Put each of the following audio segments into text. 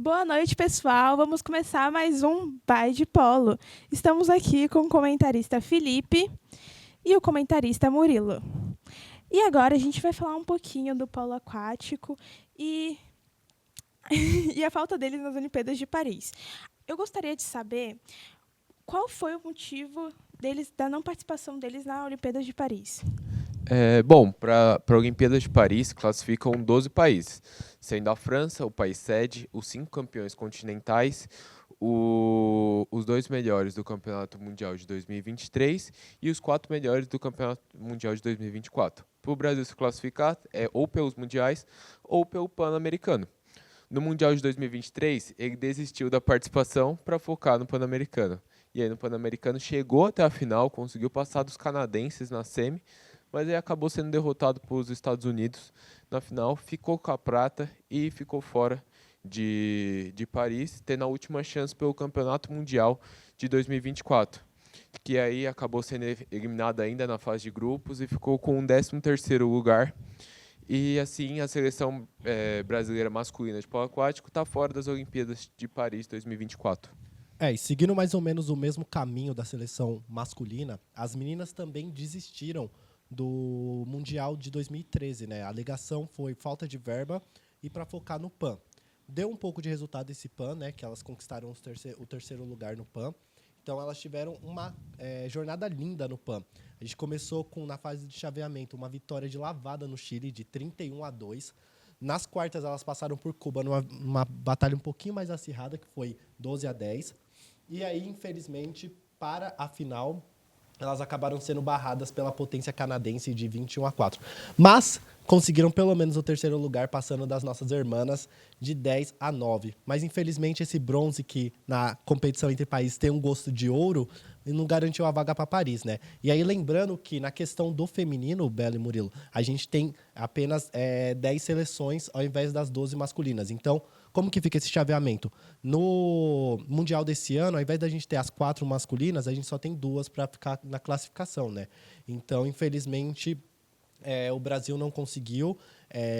Boa noite, pessoal. Vamos começar mais um Bai de Polo. Estamos aqui com o comentarista Felipe e o comentarista Murilo. E agora a gente vai falar um pouquinho do polo aquático e, e a falta deles nas Olimpíadas de Paris. Eu gostaria de saber qual foi o motivo da não participação deles na Olimpíadas de Paris. Para a Olimpíada de Paris classificam 12 países, sendo a França o país sede, os 5 campeões continentais, os 2 melhores do Campeonato Mundial de 2023 e os 4 melhores do Campeonato Mundial de 2024. Para o Brasil se classificar, é ou pelos mundiais ou pelo Pan-Americano. No Mundial de 2023, ele desistiu da participação para focar no Pan-Americano. E aí no Pan-Americano chegou até a final, conseguiu passar dos canadenses na semi, mas aí acabou sendo derrotado pelos Estados Unidos na final, ficou com a prata e ficou fora de Paris, tendo a última chance pelo Campeonato Mundial de 2024, que aí acabou sendo eliminado ainda na fase de grupos e ficou com o 13º lugar. E assim, a seleção brasileira masculina de polo aquático está fora das Olimpíadas de Paris 2024. E seguindo mais ou menos o mesmo caminho da seleção masculina, as meninas também desistiram do Mundial de 2013, né? A alegação foi falta de verba e para focar no PAN. Deu um pouco de resultado esse PAN, né? Que elas conquistaram o terceiro lugar no PAN. Então, elas tiveram uma jornada linda no PAN. A gente começou na fase de chaveamento, uma vitória de lavada no Chile, de 31-2. Nas quartas, elas passaram por Cuba numa batalha um pouquinho mais acirrada, que foi 12-10. E aí, infelizmente, para a final, elas acabaram sendo barradas pela potência canadense de 21-4. Mas conseguiram pelo menos o terceiro lugar, passando das nossas irmãs de 10-9. Mas, infelizmente, esse bronze, que na competição entre países tem um gosto de ouro, não garantiu a vaga para Paris, né? E aí, lembrando que na questão do feminino, Bela e Murilo, a gente tem apenas 10 seleções ao invés das 12 masculinas. Então, como que fica esse chaveamento? No Mundial desse ano, ao invés da gente ter as 4 masculinas, a gente só tem 2 para ficar na classificação, né? Então, infelizmente, o Brasil não conseguiu.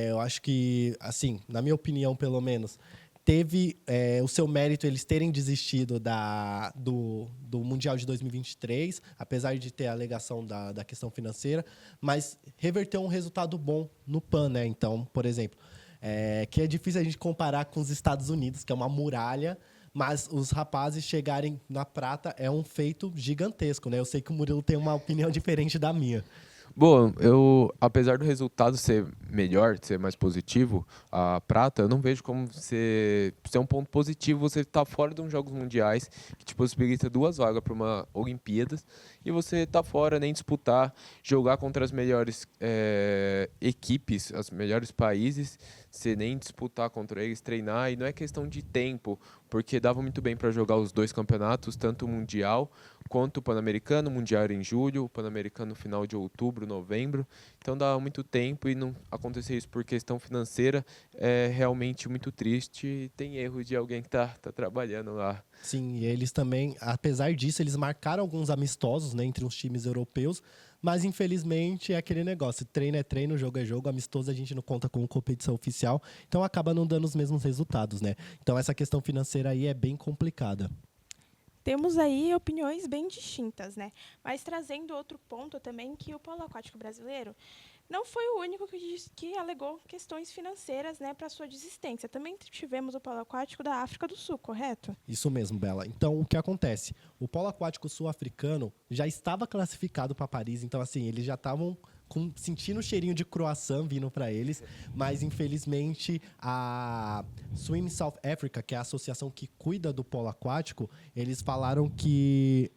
Eu acho que, assim, na minha opinião, pelo menos, teve o seu mérito eles terem desistido do Mundial de 2023, apesar de ter a alegação da questão financeira, mas reverteu um resultado bom no PAN, né? Então, por exemplo, que é difícil a gente comparar com os Estados Unidos, que é uma muralha, mas os rapazes chegarem na prata é um feito gigantesco, né? Eu sei que o Murilo tem uma opinião diferente da minha. Bom, apesar do resultado ser melhor, ser mais positivo, a prata, eu não vejo como ser um ponto positivo você estar fora de uns Jogos Mundiais, que te possibilita 2 vagas para uma Olimpíadas, e você estar fora, nem disputar, jogar contra as melhores equipes, os melhores países, você nem disputar contra eles, treinar, e não é questão de tempo, porque dava muito bem para jogar os 2 campeonatos, tanto o Mundial quanto o Pan-Americano. O Mundial era em julho, o Pan-Americano no final de outubro, novembro. Então dava muito tempo e não acontecer isso por questão financeira é realmente muito triste e tem erro de alguém que tá trabalhando lá. Sim, e eles também, apesar disso, eles marcaram alguns amistosos, né, entre os times europeus, mas infelizmente é aquele negócio, treino é treino, jogo é jogo, amistoso a gente não conta como competição oficial, então acaba não dando os mesmos resultados, né? Então essa questão financeira aí é bem complicada. Temos aí opiniões bem distintas, né? Mas trazendo outro ponto também, que o polo aquático brasileiro não foi o único que alegou questões financeiras, né, para sua desistência. Também tivemos o polo aquático da África do Sul, correto? Isso mesmo, Bela. Então, o que acontece? O polo aquático sul-africano já estava classificado para Paris, então, assim, eles já estavam sentindo o cheirinho de croissant vindo para eles, mas, infelizmente, a Swim South Africa, que é a associação que cuida do polo aquático, eles falaram que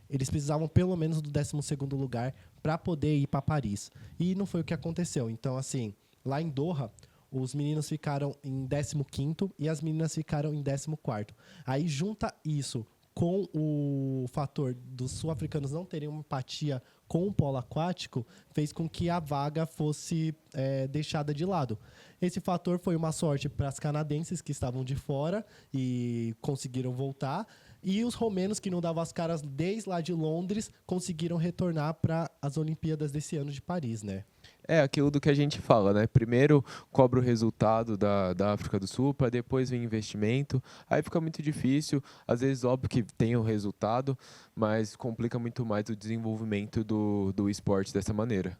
eles precisavam pelo menos do 12º lugar para poder ir para Paris. E não foi o que aconteceu. Então, assim, lá em Doha, os meninos ficaram em 15º e as meninas ficaram em 14º. Aí junta isso com o fator dos sul-africanos não terem uma empatia com o polo aquático, fez com que a vaga fosse deixada de lado. Esse fator foi uma sorte para as canadenses que estavam de fora e conseguiram voltar, e os romenos, que não davam as caras desde lá de Londres, conseguiram retornar para as Olimpíadas desse ano de Paris, né? É aquilo do que a gente fala, né? Primeiro cobra o resultado da África do Sul, para depois vir investimento. Aí fica muito difícil. Às vezes, óbvio que tem o resultado, mas complica muito mais o desenvolvimento do esporte dessa maneira.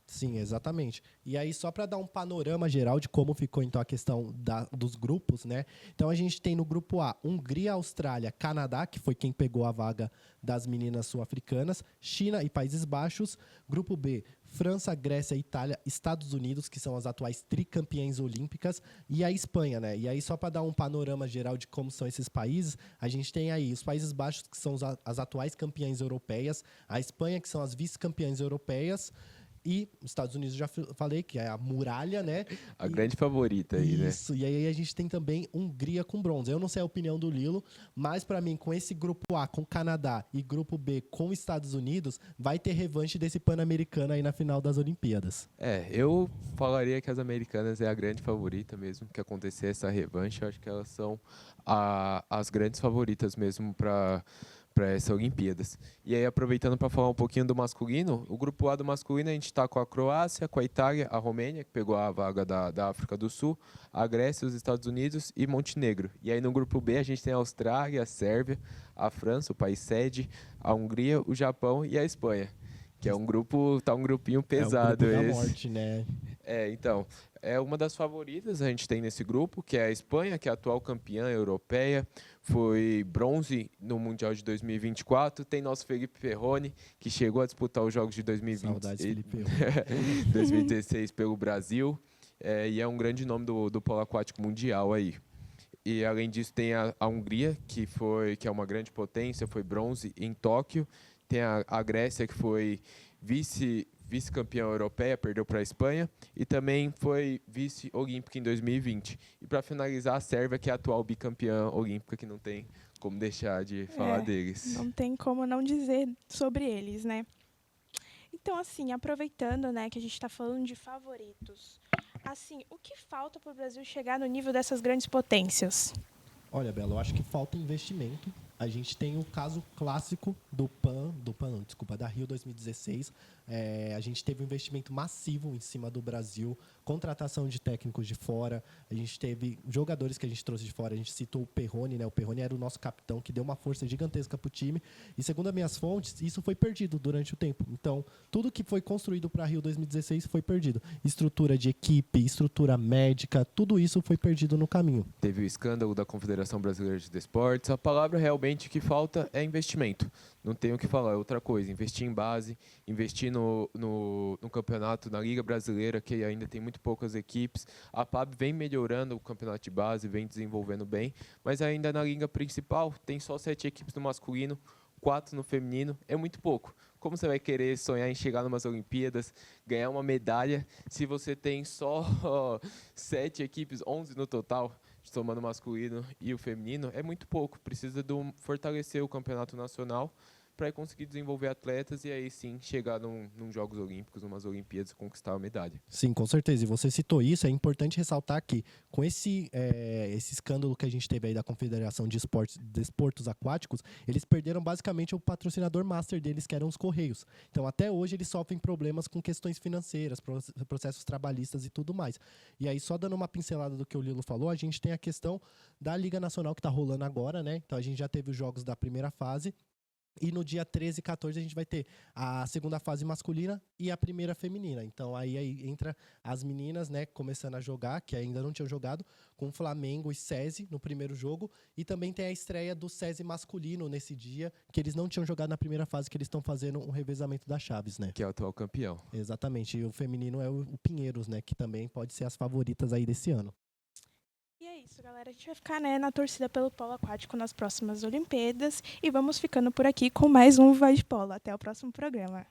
Sim, exatamente. E aí, só para dar um panorama geral de como ficou então a questão dos grupos, né? Então a gente tem no grupo A Hungria, Austrália, Canadá, que foi quem pegou a vaga das meninas sul-africanas, China e Países Baixos. Grupo B, França, Grécia, Itália, Estados Unidos, que são as atuais tricampeãs olímpicas, e a Espanha, né? E aí, só para dar um panorama geral de como são esses países, a gente tem aí os Países Baixos, que são as atuais campeãs europeias, a Espanha, que são as vice-campeãs europeias, e os Estados Unidos, já falei, que é a muralha, né? A grande favorita aí, né? Isso, e aí a gente tem também Hungria com bronze. Eu não sei a opinião do Lilo, mas para mim, com esse grupo A, com Canadá, e grupo B, com Estados Unidos, vai ter revanche desse Pan-Americano aí na final das Olimpíadas. Eu falaria que as americanas é a grande favorita mesmo, que acontecer essa revanche. Eu acho que elas são as grandes favoritas mesmo para essa Olimpíadas. E aí, aproveitando para falar um pouquinho do masculino, o grupo A do masculino a gente está com a Croácia, com a Itália, a Romênia, que pegou a vaga da África do Sul, a Grécia, os Estados Unidos e Montenegro. E aí no grupo B a gente tem a Austrália, a Sérvia, a França, o país sede, a Hungria, o Japão e a Espanha. Que é um grupinho pesado é o grupo da esse. morte, né? Então, é uma das favoritas a gente tem nesse grupo, que é a Espanha, que é a atual campeã europeia, foi bronze no Mundial de 2024. Tem nosso Felipe Ferroni, que chegou a disputar os Jogos de 2020, Saudades, Felipe. 2016 pelo Brasil, e é um grande nome do polo aquático mundial aí. E além disso tem a Hungria, que é uma grande potência, foi bronze em Tóquio. Tem a Grécia, que foi vice-campeã europeia, perdeu para a Espanha, e também foi vice-olímpica em 2020. E para finalizar, a Sérvia, que é a atual bicampeã olímpica, que não tem como deixar de falar deles. Não tem como não dizer sobre eles, né? Então, assim, aproveitando, né, que a gente está falando de favoritos, assim, o que falta para o Brasil chegar no nível dessas grandes potências? Olha, Bela, eu acho que falta investimento. A gente tem o caso clássico da Rio 2016. A gente teve um investimento massivo em cima do Brasil, contratação de técnicos de fora, a gente teve jogadores que a gente trouxe de fora, a gente citou o Perrone, né? O Perrone era o nosso capitão, que deu uma força gigantesca para o time, e segundo as minhas fontes, isso foi perdido durante o tempo. Então, tudo que foi construído para Rio 2016 foi perdido. Estrutura de equipe, estrutura médica, tudo isso foi perdido no caminho. Teve o escândalo da Confederação Brasileira de Desportos. A palavra realmente que falta é investimento. Não tenho o que falar, é outra coisa. Investir em base, investir no campeonato, na Liga Brasileira, que ainda tem muito poucas equipes. A PAB vem melhorando o campeonato de base, vem desenvolvendo bem, mas ainda na Liga principal tem só 7 equipes no masculino, 4 no feminino, é muito pouco. Como você vai querer sonhar em chegar numas Olimpíadas, ganhar uma medalha, se você tem só 7 equipes, 11 no total, somando o masculino e o feminino? É muito pouco. Precisa fortalecer o campeonato nacional para conseguir desenvolver atletas e aí sim chegar num Jogos Olímpicos, numas Olimpíadas e conquistar a medalha. Sim, com certeza. E você citou isso, é importante ressaltar que com esse escândalo que a gente teve aí da Confederação de Desportos Aquáticos, eles perderam basicamente o patrocinador master deles, que eram os Correios. Então, até hoje, eles sofrem problemas com questões financeiras, processos trabalhistas e tudo mais. E aí, só dando uma pincelada do que o Lilo falou, a gente tem a questão da Liga Nacional que está rolando agora, né? Então, a gente já teve os jogos da primeira fase. E no dia 13 e 14 a gente vai ter a segunda fase masculina e a primeira feminina. Então aí entra as meninas, né, começando a jogar, que ainda não tinham jogado, com Flamengo e SESI no primeiro jogo. E também tem a estreia do SESI masculino nesse dia, que eles não tinham jogado na primeira fase, que eles estão fazendo um revezamento das chaves, né? Que é o atual campeão. Exatamente. E o feminino é o Pinheiros, né, que também pode ser as favoritas aí desse ano. E é isso, galera. A gente vai ficar, né, na torcida pelo polo aquático nas próximas Olimpíadas. E vamos ficando por aqui com mais um Vai de Polo. Até o próximo programa.